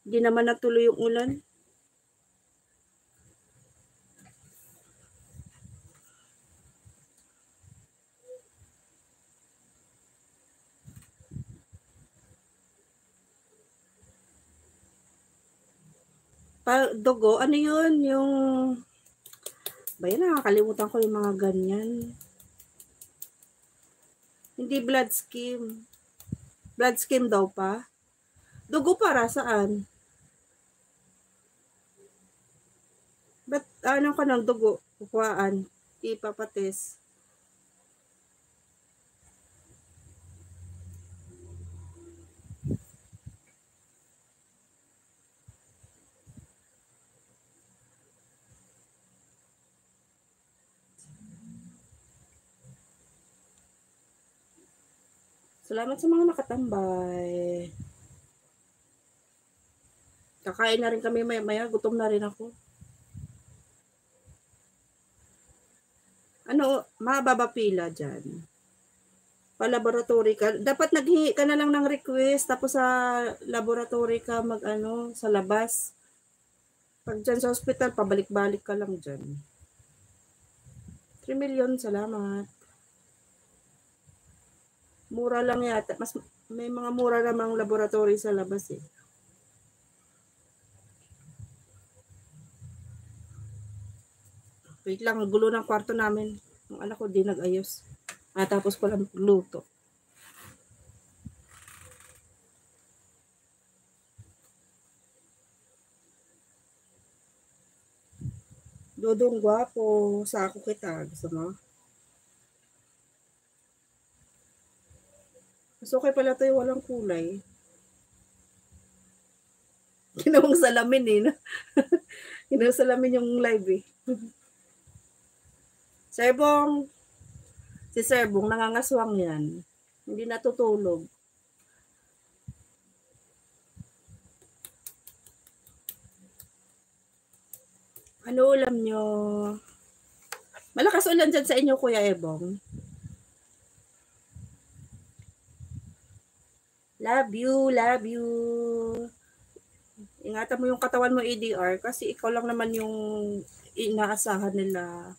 Hindi naman natuloy yung ulan. Dugo, ano yun? Yung, ba yun, nakakalimutan ko yung mga ganyan. Hindi blood scheme. Blood scheme daw pa. Dugo para saan? Ba't ano ka ng dugo? Kukuhaan. Ipapates. Salamat sa mga nakatambay. Kakain na rin kami maya-maya. Gutom na rin ako. Ano, mababa pila dyan. Pa-laboratory ka. Dapat naghingi ka na lang ng request. Tapos sa laboratory ka sa labas. Pag dyan sa hospital, pabalik-balik ka lang dyan. 3 million, salamat. Mura lang yata. May mga mura namang laboratory sa labas eh. Wait lang, gulo ng kwarto namin. Ang anak ko di nag-ayos. Tapos ko lang luto. Dodong gwapo, sa ako kita. Gusto mo? Mas okay pala ito yung walang kulay. Ginawang salamin eh. Ginawang salamin yung live eh. Serbong. Si Serbong, nangangaswang yan. Hindi natutulog. Ano ulam nyo? Malakas ulan dyan sa inyo, Kuya Ebong. Love you, love you. Ingatan mo yung katawan mo, ADR, kasi ikaw lang naman yung inaasahan nila.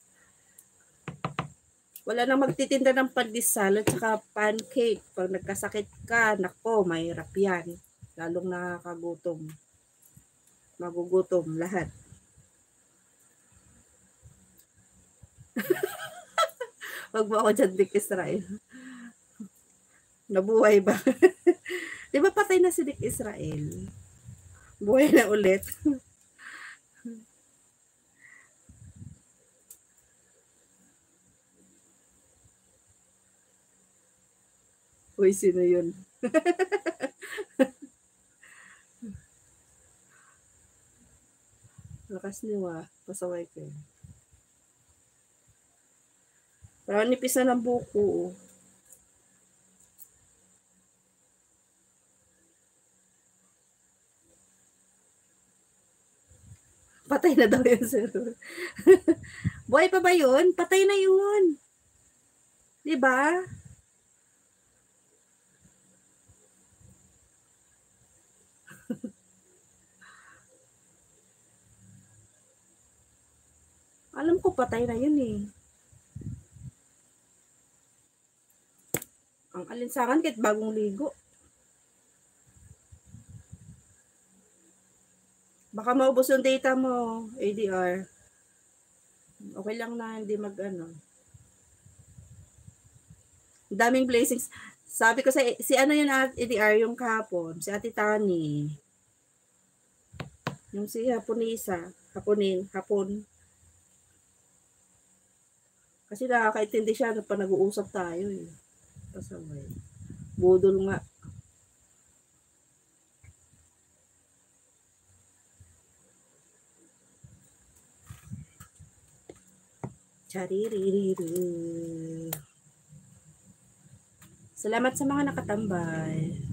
Wala nang magtitinda ng pandesal at saka pancake. Pag nagkasakit ka, nako, mahirap yan. Lalong nakakagutom. Magugutom lahat. Wag mo ako dyan, Dick Israel. Nabuhay ba? Di ba patay na si Dick Israel? Buhay na ulit. Uy, sino yun? Lakas niyo pasaway ko. Parang nipis na ng buko. Patay na daw yun, sir. Buhay pa ba yun? Patay na yun. Diba? Alam ko patay na yun eh. Ang alinsangan kahit bagong ligo. Baka maubos yung data mo, ADR. Okay lang na hindi daming blessings. Sabi ko si ano yun ADR yung kahapon, si Ate Tani. Yung si Haponisa, Hapon. Kasi nakakaintindi siya pa nag-uusap tayo eh. Pasaway. Budol nga. Chariririru. Salamat sa mga nakatambay.